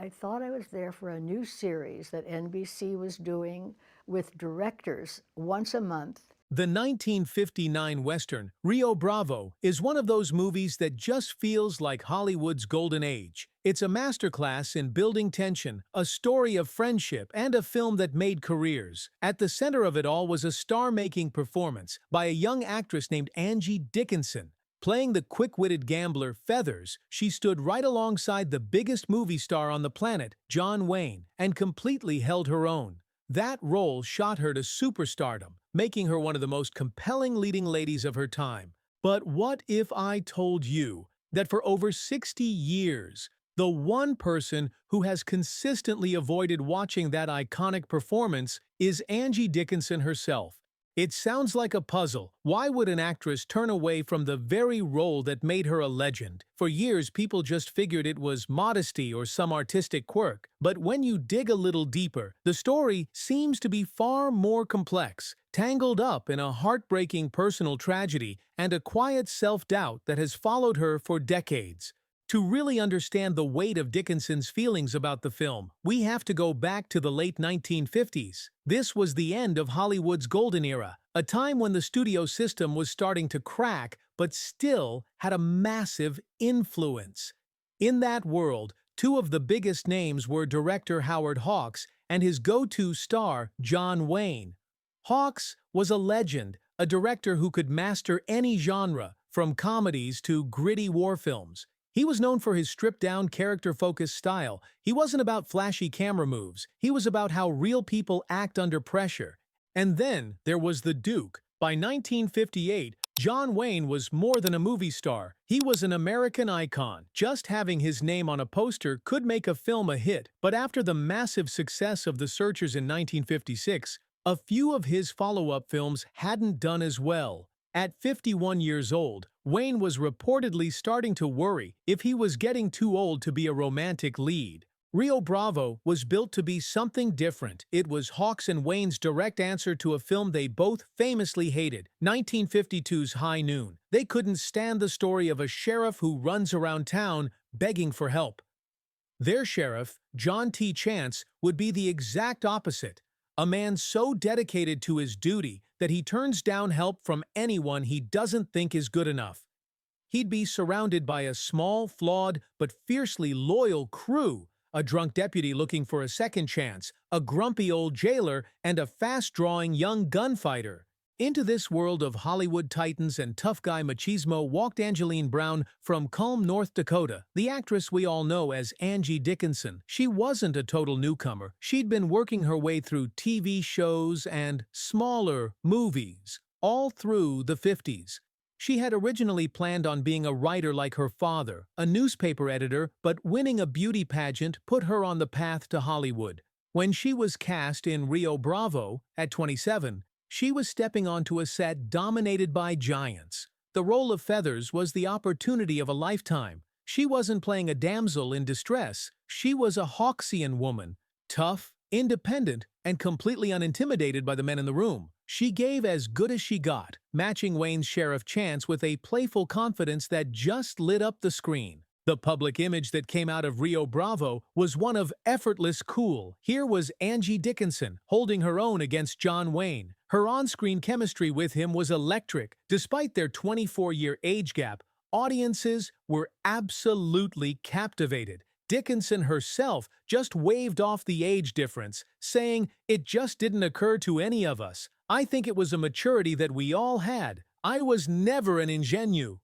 I thought I was there for a new series that NBC was doing with directors once a month. The 1959 Western, Rio Bravo, is one of those movies that just feels like Hollywood's golden age. It's a masterclass in building tension, a story of friendship, and a film that made careers. At the center of it all was a star-making performance by a young actress named Angie Dickinson. Playing the quick-witted gambler Feathers, she stood right alongside the biggest movie star on the planet, John Wayne, and completely held her own. That role shot her to superstardom, making her one of the most compelling leading ladies of her time. But what if I told you that for over 60 years, the one person who has consistently avoided watching that iconic performance is Angie Dickinson herself? It sounds like a puzzle. Why would an actress turn away from the very role that made her a legend? For years, people just figured it was modesty or some artistic quirk. But when you dig a little deeper, the story seems to be far more complex, tangled up in a heartbreaking personal tragedy and a quiet self-doubt that has followed her for decades. To really understand the weight of Dickinson's feelings about the film, we have to go back to the late 1950s. This was the end of Hollywood's golden era, a time when the studio system was starting to crack but still had a massive influence. In that world, two of the biggest names were director Howard Hawks and his go-to star, John Wayne. Hawks was a legend, a director who could master any genre, from comedies to gritty war films. He was known for his stripped-down, character-focused style. He wasn't about flashy camera moves. He was about how real people act under pressure. And then there was the Duke. By 1958, John Wayne was more than a movie star. He was an American icon. Just having his name on a poster could make a film a hit. But after the massive success of The Searchers in 1956, a few of his follow-up films hadn't done as well. At 51 years old, Wayne was reportedly starting to worry if he was getting too old to be a romantic lead. Rio Bravo was built to be something different. It was Hawks and Wayne's direct answer to a film they both famously hated, 1952's High Noon. They couldn't stand the story of a sheriff who runs around town begging for help. Their sheriff, John T. Chance, would be the exact opposite. A man so dedicated to his duty that he turns down help from anyone he doesn't think is good enough. He'd be surrounded by a small, flawed, but fiercely loyal crew, a drunk deputy looking for a second chance, a grumpy old jailer, and a fast-drawing young gunfighter. Into this world of Hollywood titans and tough guy machismo walked Angeline Brown from Culm, North Dakota, the actress we all know as Angie Dickinson. She wasn't a total newcomer. She'd been working her way through TV shows and smaller movies all through the 50s. She had originally planned on being a writer like her father, a newspaper editor, but winning a beauty pageant put her on the path to Hollywood. When she was cast in Rio Bravo at 27, she was stepping onto a set dominated by giants. The role of Feathers was the opportunity of a lifetime. She wasn't playing a damsel in distress. She was a Hawksian woman, tough, independent, and completely unintimidated by the men in the room. She gave as good as she got, matching Wayne's Sheriff Chance with a playful confidence that just lit up the screen. The public image that came out of Rio Bravo was one of effortless cool. Here was Angie Dickinson, holding her own against John Wayne. Her on-screen chemistry with him was electric. Despite their 24-year age gap, audiences were absolutely captivated. Dickinson herself just waved off the age difference, saying, "It just didn't occur to any of us. I think it was a maturity that we all had. I was never an ingenue."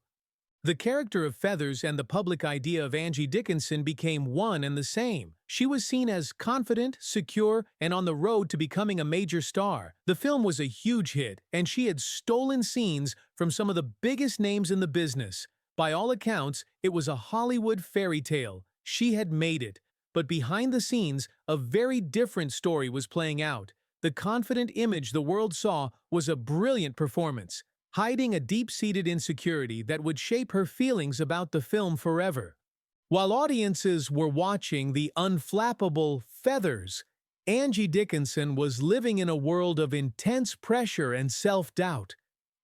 The character of Feathers and the public idea of Angie Dickinson became one and the same. She was seen as confident, secure, and on the road to becoming a major star. The film was a huge hit, and she had stolen scenes from some of the biggest names in the business. By all accounts, it was a Hollywood fairy tale. She had made it. But behind the scenes, a very different story was playing out. The confident image the world saw was a brilliant performance, hiding a deep-seated insecurity that would shape her feelings about the film forever. While audiences were watching the unflappable Feathers, Angie Dickinson was living in a world of intense pressure and self-doubt.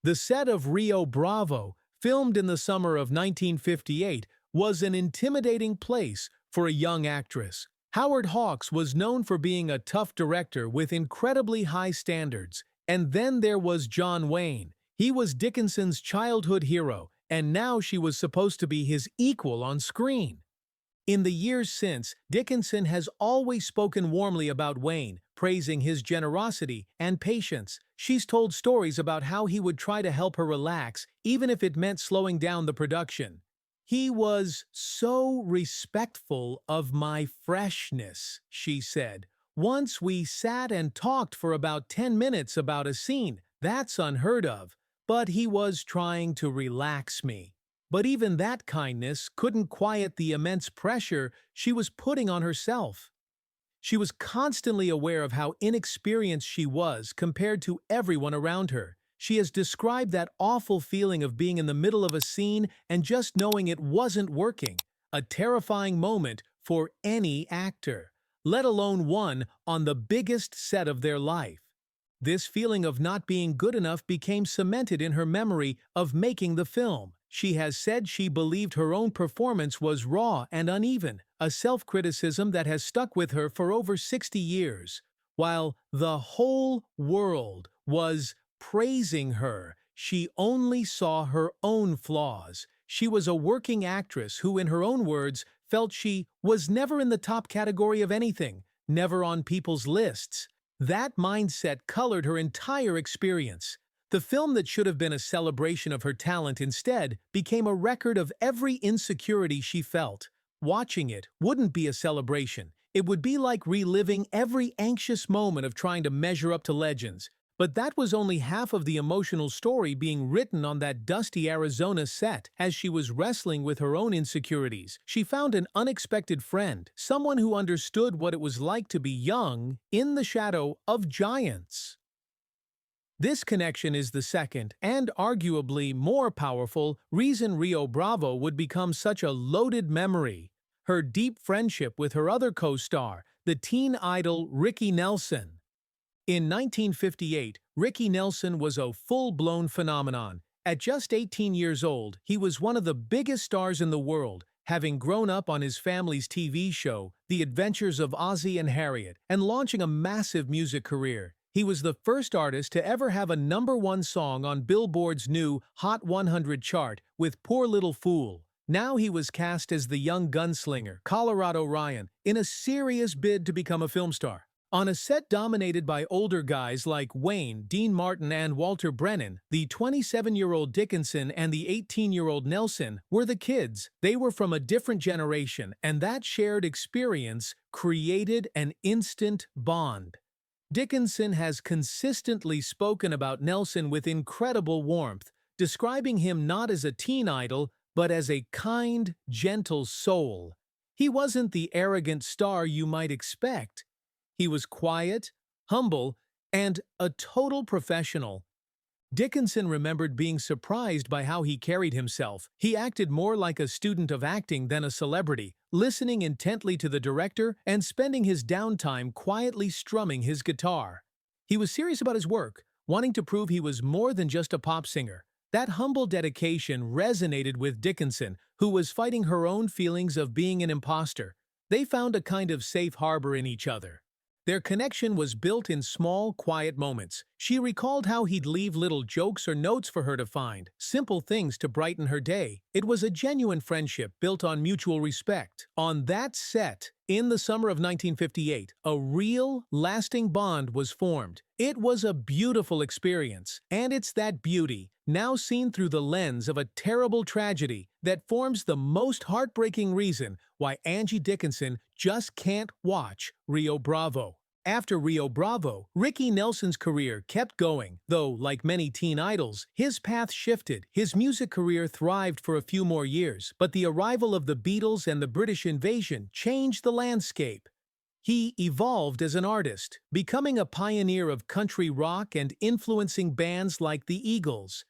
The set of Rio Bravo, filmed in the summer of 1958, was an intimidating place for a young actress. Howard Hawks was known for being a tough director with incredibly high standards. And then there was John Wayne. He was Dickinson's childhood hero, and now she was supposed to be his equal on screen. In the years since, Dickinson has always spoken warmly about Wayne, praising his generosity and patience. She's told stories about how he would try to help her relax, even if it meant slowing down the production. He was so respectful of my freshness, she said. Once we sat and talked for about 10 minutes about a scene. That's unheard of. But he was trying to relax me. But even that kindness couldn't quiet the immense pressure she was putting on herself. She was constantly aware of how inexperienced she was compared to everyone around her. She has described that awful feeling of being in the middle of a scene and just knowing it wasn't working, a terrifying moment for any actor, let alone one on the biggest set of their life. This feeling of not being good enough became cemented in her memory of making the film. She has said she believed her own performance was raw and uneven, a self-criticism that has stuck with her for over 60 years. While the whole world was praising her, she only saw her own flaws. She was a working actress who, in her own words, felt she was never in the top category of anything, never on people's lists. That mindset colored her entire experience. The film that should have been a celebration of her talent instead became a record of every insecurity she felt. Watching it wouldn't be a celebration. It would be like reliving every anxious moment of trying to measure up to legends. But that was only half of the emotional story being written on that dusty Arizona set. As she was wrestling with her own insecurities, she found an unexpected friend, someone who understood what it was like to be young in the shadow of giants. This connection is the second, and arguably more powerful, reason Rio Bravo would become such a loaded memory. Her deep friendship with her other co-star, the teen idol Ricky Nelson. In 1958, Ricky Nelson was a full-blown phenomenon. At just 18 years old, he was one of the biggest stars in the world, having grown up on his family's TV show, The Adventures of Ozzie and Harriet, and launching a massive music career. He was the first artist to ever have a #1 song on Billboard's new Hot 100 chart with Poor Little Fool. Now he was cast as the young gunslinger, Colorado Ryan, in a serious bid to become a film star. On a set dominated by older guys like Wayne, Dean Martin, and Walter Brennan, the 27-year-old Dickinson and the 18-year-old Nelson were the kids. They were from a different generation, and that shared experience created an instant bond. Dickinson has consistently spoken about Nelson with incredible warmth, describing him not as a teen idol, but as a kind, gentle soul. He wasn't the arrogant star you might expect. He was quiet, humble, and a total professional. Dickinson remembered being surprised by how he carried himself. He acted more like a student of acting than a celebrity, listening intently to the director and spending his downtime quietly strumming his guitar. He was serious about his work, wanting to prove he was more than just a pop singer. That humble dedication resonated with Dickinson, who was fighting her own feelings of being an imposter. They found a kind of safe harbor in each other. Their connection was built in small, quiet moments. She recalled how he'd leave little jokes or notes for her to find, simple things to brighten her day. It was a genuine friendship built on mutual respect. On that set, in the summer of 1958, a real, lasting bond was formed. It was a beautiful experience, and it's that beauty, now seen through the lens of a terrible tragedy, that forms the most heartbreaking reason why Angie Dickinson just can't watch Rio Bravo. After Rio Bravo, Ricky Nelson's career kept going, though, like many teen idols, his path shifted. His music career thrived for a few more years, but the arrival of the Beatles and the British invasion changed the landscape. He evolved as an artist, becoming a pioneer of country rock and influencing bands like the Eagles.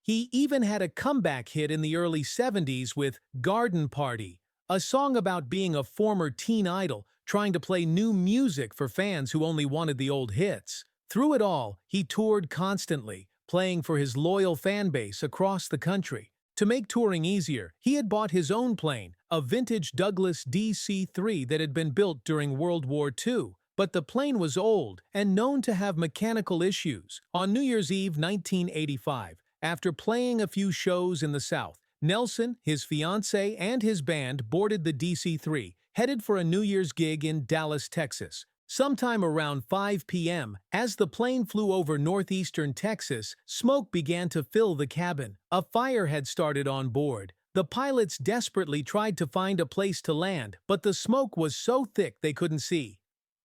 He even had a comeback hit in the early 70s with Garden Party, a song about being a former teen idol trying to play new music for fans who only wanted the old hits. Through it all, he toured constantly, playing for his loyal fan base across the country. To make touring easier, he had bought his own plane, a vintage Douglas DC-3 that had been built during World War II. But the plane was old and known to have mechanical issues. On New Year's Eve 1985, after playing a few shows in the South, Nelson, his fiancée, and his band boarded the DC-3, headed for a New Year's gig in Dallas, Texas. Sometime around 5 p.m., as the plane flew over northeastern Texas, smoke began to fill the cabin. A fire had started on board. The pilots desperately tried to find a place to land, but the smoke was so thick they couldn't see.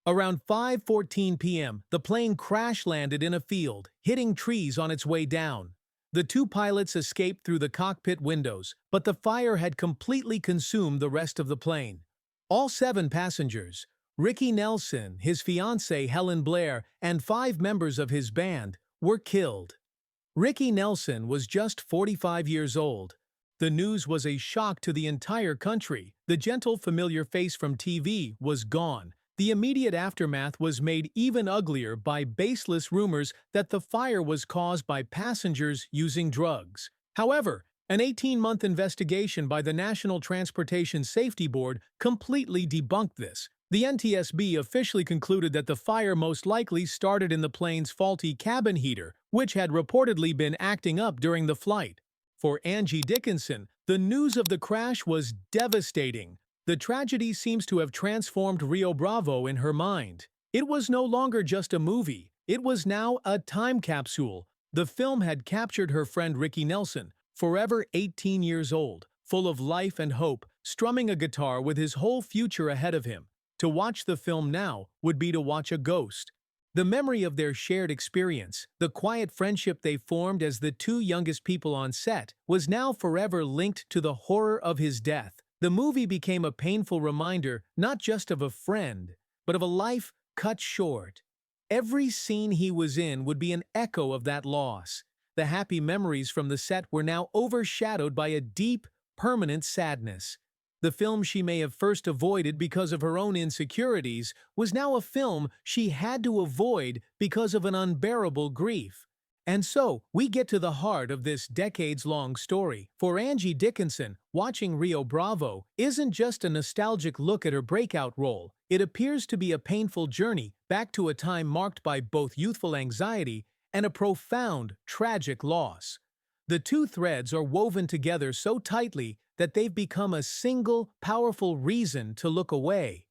Around 5:14 p.m., the plane crash-landed in a field, hitting trees on its way down. The two pilots escaped through the cockpit windows, but the fire had completely consumed the rest of the plane. All 7 passengers, Ricky Nelson, his fiancée Helen Blair, and 5 members of his band, were killed. Ricky Nelson was just 45 years old. The news was a shock to the entire country. The gentle, familiar face from TV was gone. The immediate aftermath was made even uglier by baseless rumors that the fire was caused by passengers using drugs. However, an 18-month investigation by the National Transportation Safety Board completely debunked this. The NTSB officially concluded that the fire most likely started in the plane's faulty cabin heater, which had reportedly been acting up during the flight. For Angie Dickinson, the news of the crash was devastating. The tragedy seems to have transformed Rio Bravo in her mind. It was no longer just a movie. It was now a time capsule. The film had captured her friend Ricky Nelson, forever 18 years old, full of life and hope, strumming a guitar with his whole future ahead of him. To watch the film now would be to watch a ghost. The memory of their shared experience, the quiet friendship they formed as the 2 youngest people on set, was now forever linked to the horror of his death. The movie became a painful reminder not just of a friend, but of a life cut short. Every scene he was in would be an echo of that loss. The happy memories from the set were now overshadowed by a deep, permanent sadness. The film she may have first avoided because of her own insecurities was now a film she had to avoid because of an unbearable grief. And so, we get to the heart of this decades-long story. For Angie Dickinson, watching Rio Bravo isn't just a nostalgic look at her breakout role. It appears to be a painful journey back to a time marked by both youthful anxiety and a profound, tragic loss. The 2 threads are woven together so tightly that they've become a single, powerful reason to look away.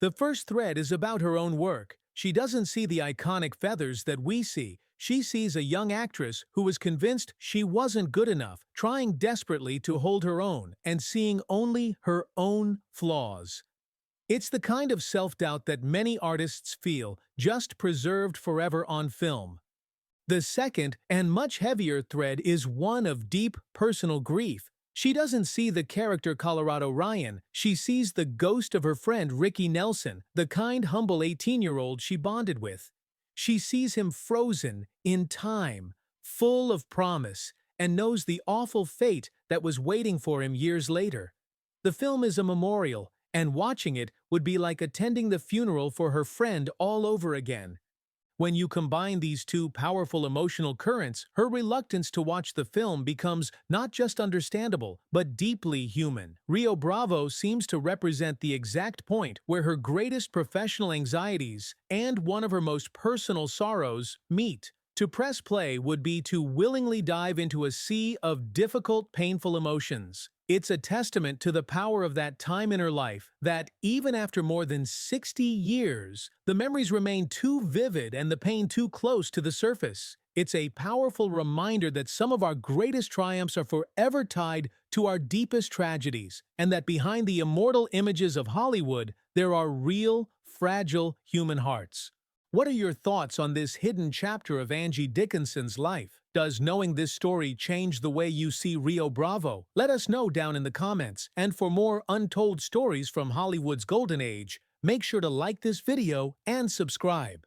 The first thread is about her own work. She doesn't see the iconic feathers that we see. She sees a young actress who was convinced she wasn't good enough, trying desperately to hold her own, and seeing only her own flaws. It's the kind of self-doubt that many artists feel, just preserved forever on film. The second, and much heavier thread is one of deep, personal grief. She doesn't see the character Colorado Ryan, she sees the ghost of her friend Ricky Nelson, the kind, humble 18-year-old she bonded with. She sees him frozen in time, full of promise, and knows the awful fate that was waiting for him years later. The film is a memorial, and watching it would be like attending the funeral for her friend all over again. When you combine these 2 powerful emotional currents, her reluctance to watch the film becomes not just understandable, but deeply human. Rio Bravo seems to represent the exact point where her greatest professional anxieties and one of her most personal sorrows meet. To press play would be to willingly dive into a sea of difficult, painful emotions. It's a testament to the power of that time in her life that, even after more than 60 years, the memories remain too vivid and the pain too close to the surface. It's a powerful reminder that some of our greatest triumphs are forever tied to our deepest tragedies, and that behind the immortal images of Hollywood, there are real, fragile human hearts. What are your thoughts on this hidden chapter of Angie Dickinson's life? Does knowing this story change the way you see Rio Bravo? Let us know down in the comments. And for more untold stories from Hollywood's golden age, make sure to like this video and subscribe.